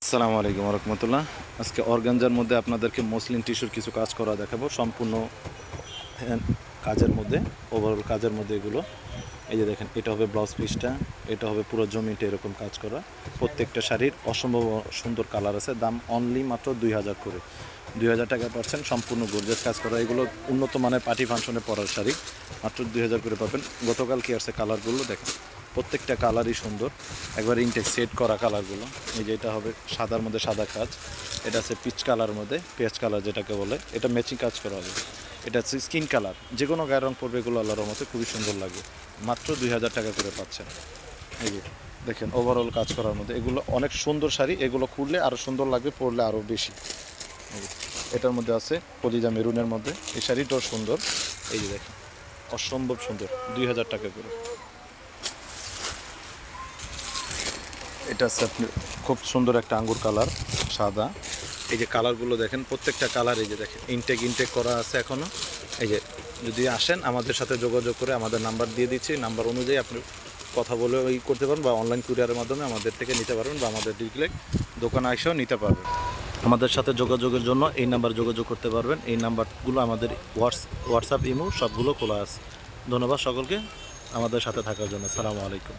আসসালামু আলাইকুম রহমতুল্লাহ। আজকে অর্গানজার মধ্যে আপনাদেরকে মসলিন টিস্যুর কিছু কাজ করা দেখাবো, সম্পূর্ণ কাজের মধ্যে, ওভারঅল কাজের মধ্যে এগুলো। এই যে দেখেন, এটা হবে ব্লাউজ পিসটা, এটা হবে পুরো জমিটা এরকম কাজ করা। প্রত্যেকটা শাড়ির অসম্ভব সুন্দর কালার আছে। দাম অনলি মাত্র 2000 করে, 2000 টাকা পাচ্ছেন সম্পূর্ণ গর্জিয়াস কাজ করা। এগুলো উন্নত মানের পার্টি ফাংশনে পরার শাড়ি, মাত্র 2000 করে পাবেন। গতকাল কি আসছে কালারগুলো দেখেন, প্রত্যেকটা কালারই সুন্দর, একবার ইনটেক সেট করা কালারগুলো। এই যে এটা হবে সাদার মধ্যে সাদা কাজ, এটা আছে পিচ কালার মধ্যে পেঁয়াজ কালার যেটাকে বলে, এটা ম্যাচিং কাজ করা হবে। এটা হচ্ছে স্কিন কালার, যে কোনো গায়ের রং পড়বে, এগুলো আল্লাহর মতো খুবই সুন্দর লাগে। মাত্র 2000 টাকা করে পাচ্ছেন। এই যে দেখেন ওভারঅল কাজ করার মধ্যে, এগুলো অনেক সুন্দর শাড়ি, এগুলো খুললে আরও সুন্দর লাগবে, পরলে আরও বেশি। এটার মধ্যে আছে কলিজা মেরুনের মধ্যে, এই শাড়িটাও সুন্দর। এই যে দেখেন, অসম্ভব সুন্দর, 2000 টাকা করে। এটা আছে আপনি খুব সুন্দর একটা আঙ্গুর কালার, সাদা। এই যে কালারগুলো দেখেন, প্রত্যেকটা কালার এই যে দেখেন ইনটেক করা আছে এখনও। এই যে যদি আসেন আমাদের সাথে যোগাযোগ করে, আমাদের নাম্বার দিয়ে দিচ্ছি, নাম্বার অনুযায়ী আপনি কথা বলে করতে পারেন, বা অনলাইন কুরিয়ারের মাধ্যমে আমাদের থেকে নিতে পারবেন, বা আমাদের ডিরেক্ট দোকানে এসেও নিতে পারবেন। আমাদের সাথে যোগাযোগের জন্য এই নাম্বার যোগাযোগ করতে পারবেন। এই নাম্বারগুলো আমাদের হোয়াটসঅ্যাপ ইমো সবগুলো খোলা আছে। ধন্যবাদ সকলকে আমাদের সাথে থাকার জন্য। আসসালামু আলাইকুম।